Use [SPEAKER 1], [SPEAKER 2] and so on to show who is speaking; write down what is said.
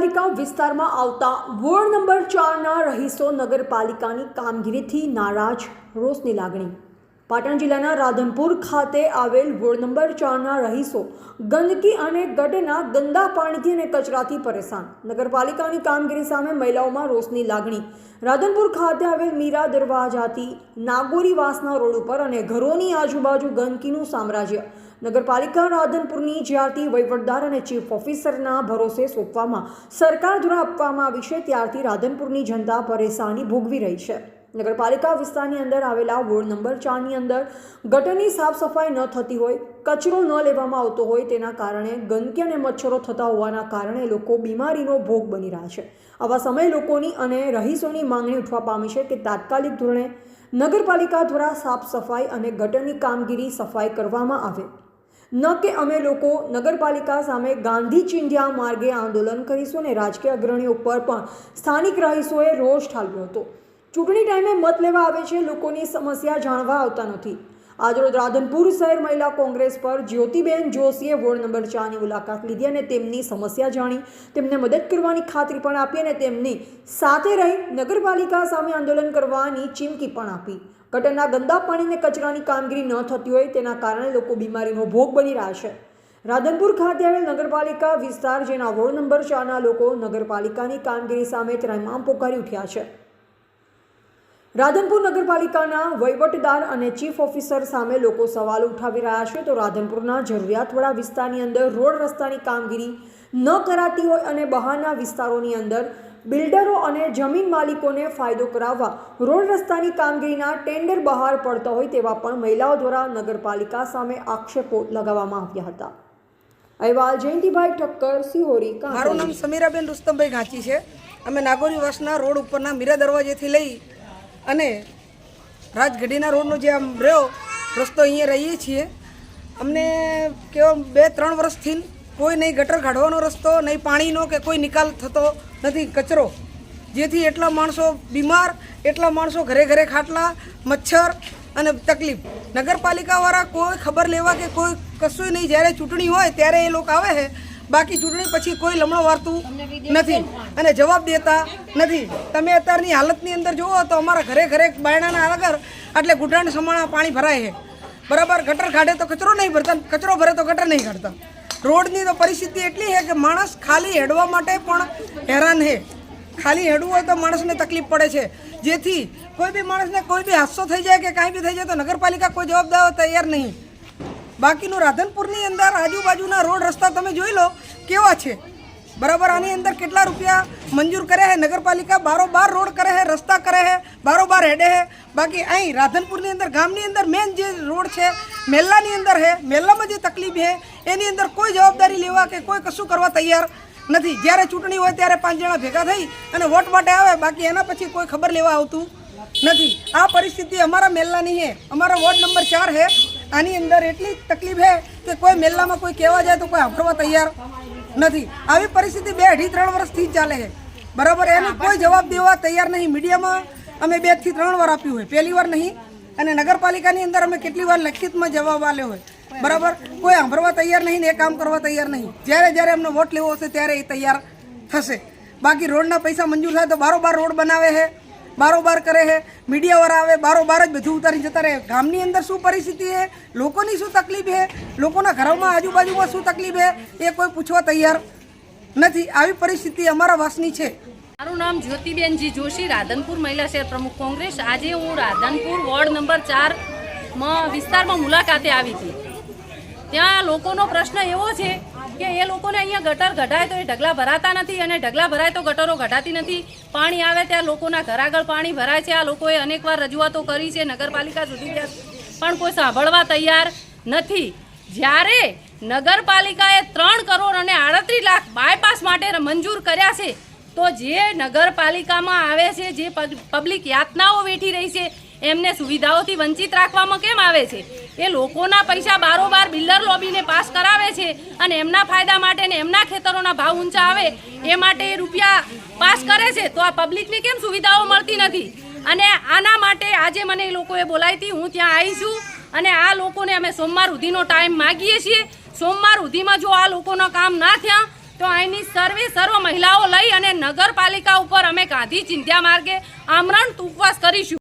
[SPEAKER 1] નગરપાલિકા વિસ્તારમાં આવતા વોર્ડ નંબર 4ના રહીશો નગરપાલિકાની કામગીરીથી નારાજ, રોષની લાગણી। પાટણ જિલ્લાના રાધનપુર ખાતે આવેલ વોર્ડ નંબર 4ના રહીશો ગંદકી અને ગટરના ગંદા પાણીથી અને કચરાથી પરેશાન। નગરપાલિકાની કામગીરી સામે મહિલાઓમાં રોષની લાગણી। રાધનપુર ખાતે આવેલ મીરા દરવાજાથી નાગોરી વાસના રોડ ઉપર અને ઘરોની આજુબાજુ ગંદકીનું સામ્રાજ્ય। નગરપાલિકા રાધનપુરની જ્યારથી વહીવટદાર અને ચીફ ઓફિસરના ભરોસે સોંપવામાં સરકાર દ્વારા આપવામાં આવી છે, ત્યારથી રાધનપુરની જનતા પરેશાની ભોગવી રહી છે। નગરપાલિકા વિસ્તારની અંદર આવેલા વોર્ડ નંબર 4ની અંદર ગટરની સાફ સફાઈ ન થતી હોય, કચરો ન લેવામાં આવતો હોય, તેના કારણે ગંદકી અને મચ્છરો થતા હોવાના કારણે લોકો બીમારીનો ભોગ બની રહ્યા છે। આવા સમયે લોકોની અને રહીશોની માંગણી ઉઠવા પામી છે કે તાત્કાલિક ધોરણે નગરપાલિકા દ્વારા સાફ સફાઈ અને ગટરની કામગીરી સફાઈ કરવામાં આવે, ન કે અમે લોકો નગરપાલિકા સામે ગાંધી ચિંધ્યા માર્ગે આંદોલન કરીશું। અને રાજકીય અગ્રણીઓ પર પણ સ્થાનિક રહીશોએ રોષ ઠાલવ્યો હતો। ચૂંટણી ટાઈમે મત લેવા આવે છે, લોકોની સમસ્યા જાણવા આવતા નથી। આજરોજ રાધનપુર શહેર મહિલા કોંગ્રેસ પર જ્યોતિબેન જોશીએ વોર્ડ નંબર 4ની મુલાકાત લીધી અને તેમની સમસ્યા જાણી, તેમને મદદ કરવાની ખાતરી પણ આપી અને તેમની સાથે રહી નગરપાલિકા સામે આંદોલન કરવાની ચીમકી પણ આપી। ગટરના ગંદા પાણી અને કચરાની કામગીરી ન થતી હોય તેના કારણે લોકો બીમારીનો ભોગ બની રહ્યા છે। રાધનપુર ખાતે આવેલ નગરપાલિકા વિસ્તાર, જેના વોર્ડ નંબર 4ના લોકો નગરપાલિકાની કામગીરી સામે ત્રાહિમામ પોકારી ઉઠ્યા છે। રાધનપુર નગરપાલિકાના વહીવટદાર અને ચીફ ઓફિસર સામે લોકો સવાલો ઉઠાવી રહ્યા છે, તો રાધનપુરના જરૂરિયાતવાળા વિસ્તારની અંદર રોડ રસ્તાની કામગીરી ન કરાતી હોય અને બહારના વિસ્તારોની અંદર બિલ્ડરો અને જમીન માલિકોને ફાયદો કરાવવા રોડ રસ્તાની કામગીરીના ટેન્ડર બહાર પડતા હોય તેવા પણ મહિલાઓ દ્વારા નગરપાલિકા સામે આક્ષેપો લગાવવામાં આવ્યા હતા। અહેવાલ જયંતિભાઈ ઠક્કર, સિહોરી।
[SPEAKER 2] મારું નામ સમીરાબેન રુસ્તમભાઈ ઘાંચી છે। અમે નાગોરી વાસના રોડ ઉપરના મીરા દરવાજેથી લઈ અને રાજગઢીના રોડનો જે આમ રહ્યો રસ્તો અહીંયા રહીએ છીએ। અમને કેવો 2-3 વર્ષથી કોઈ નહીં ગટર કાઢવાનો રસ્તો, નહીં પાણીનો કે કોઈ નિકાલ થતો નથી, કચરો, જેથી એટલા માણસો બીમાર, એટલા માણસો ઘરે ઘરે ખાટલા, મચ્છર અને તકલીફ। નગરપાલિકાવાળા કોઈ ખબર લેવા કે કોઈ કશું નહીં, જ્યારે ચૂંટણી હોય ત્યારે એ લોકો આવે છે, બાકી ચૂંટણી પછી કોઈ લમણો વારતું નથી અને જવાબ દેતા નથી। તમે અત્યારની હાલતની અંદર જુઓ તો અમારા ઘરે ઘરે બાયણાના આગળ એટલે ઘૂંટણ સમાણા પાણી ભરાય છે, બરાબર। ગટર કાઢે તો કચરો નહીં ભરતા, કચરો ભરે તો ગટર નહીં કાઢતા। રોડની તો પરિસ્થિતિ એટલી છે કે માણસ ખાલી હેડવા માટે પણ હેરાન છે। ખાલી હેડવું હોય તો માણસને તકલીફ પડે છે, જેથી કોઈ બી માણસને કોઈ બી હાદસો થઈ જાય કે કાંઈ બી થઈ જાય તો નગરપાલિકા કોઈ જવાબદાર તૈયાર નહીં। બાકીનું રાધનપુરની અંદર આજુબાજુના રોડ રસ્તા તમે જોઈ લો કેવા છે, બરાબર। આની અંદર કેટલા રૂપિયા મંજૂર કરે છે નગરપાલિકા, બારોબાર રોડ કરે છે, રસ્તા કરે છે, બારોબાર હેડે છે। બાકી અહીં રાધનપુરની અંદર ગામની અંદર મેન જે રોડ છે મેલ્લાની અંદર છે, મેલ્લામાં જે તકલીફ છે એની અંદર કોઈ જવાબદારી લેવા કે કોઈ કશું કરવા તૈયાર નથી। જ્યારે ચૂંટણી હોય ત્યારે 5 જણા ભેગા થઈ અને વોટ માટે આવે, બાકી એના પછી કોઈ ખબર લેવા આવતું નથી। આ પરિસ્થિતિ અમારા મેલ્લાની છે, અમારા વોર્ડ નંબર 4 છે। આની અંદર એટલી તકલીફ છે કે કોઈ મેલ્લામાં કોઈ કહેવા જાય તો કોઈ સાંભળવા તૈયાર નથી। આવી પરિસ્થિતિ 2-3 વર્ષથી જ ચાલે છે, બરાબર। એનો કોઈ જવાબ દેવા તૈયાર નહીં। મીડિયામાં અમે 2 થી 3 વાર આપ્યું હોય, પહેલી વાર નહીં, અને નગરપાલિકાની અંદર અમે કેટલી વાર લેખિતમાં જવાબ આપ્યો હોય, બરાબર। કોઈ સાંભળવા તૈયાર નહીં ને એ કામ કરવા તૈયાર નહીં। જ્યારે જ્યારે અમને વોટ લેવો હશે ત્યારે એ તૈયાર થશે। બાકી રોડના પૈસા મંજૂર થાય તો બારોબાર રોડ બનાવે છે, બારોબાર કરે છે, મીડિયાવાળા આવે બારોબાર જ બધું ઉતારી જતા રહે। ગામની અંદર શું પરિસ્થિતિ છે, લોકોની શું તકલીફ છે, લોકોના ઘરોમાં આજુબાજુમાં શું તકલીફ છે એ કોઈ પૂછવા તૈયાર નથી। આવી પરિસ્થિતિ અમારા વાસની છે।
[SPEAKER 3] મારું નામ જ્યોતિબેનજી જોશી, રાધનપુર મહિલા શહેર પ્રમુખ કોંગ્રેસ। આજે હું રાધનપુર વોર્ડ નંબર 4 વિસ્તારમાં મુલાકાતે આવી હતી। ત્યાં લોકોનો પ્રશ્ન એવો છે કે એ લોકોને અહીંયા ગટર કઢાય તો એ ઢગલા ભરાતા નથી, અને ઢગલા ભરાય તો ગટરો કઢાતી નથી। પાણી આવે ત્યાં લોકોના ઘર આગળ પાણી ભરાય છે। આ લોકોએ અનેકવાર રજૂઆતો કરી છે નગરપાલિકા સુધી, પણ કોઈ સાંભળવા તૈયાર નથી। જ્યારે નગરપાલિકાએ 3 કરોડ અને 38 લાખ બાયપાસ માટે મંજૂર કર્યા છે, તો જે નગરપાલિકામાં આવે છે, જે પબ્લિક યાતનાઓ વેઠી રહી છે, એમને સુવિધાઓથી વંચિત રાખવામાં કેમ આવે છે? એ લોકોના પૈસા બારોબાર બિલ્ડર લોબીને પાસ કરાવે છે અને એમના ફાયદા માટે ને એમના ખેતરોના ભાવ ઊંચા આવે એ માટે એ રૂપિયા પાસ કરે છે, તો આ પબ્લિકને કેમ સુવિધાઓ મળતી નથી? અને આના માટે આજે મને એ લોકોએ બોલાવી હતી, હું ત્યાં આવી છું અને આ લોકોને અમે સોમવાર સુધીનો ટાઈમ માગીએ છીએ। સોમવાર સુધીમાં જો આ લોકોના કામ ના થયા તો અહીંની સર્વ મહિલાઓ લઈ અને નગરપાલિકા ઉપર અમે ગાંધી ચિંધ્યા માર્ગે આમરણ ઉપવાસ કરીશું.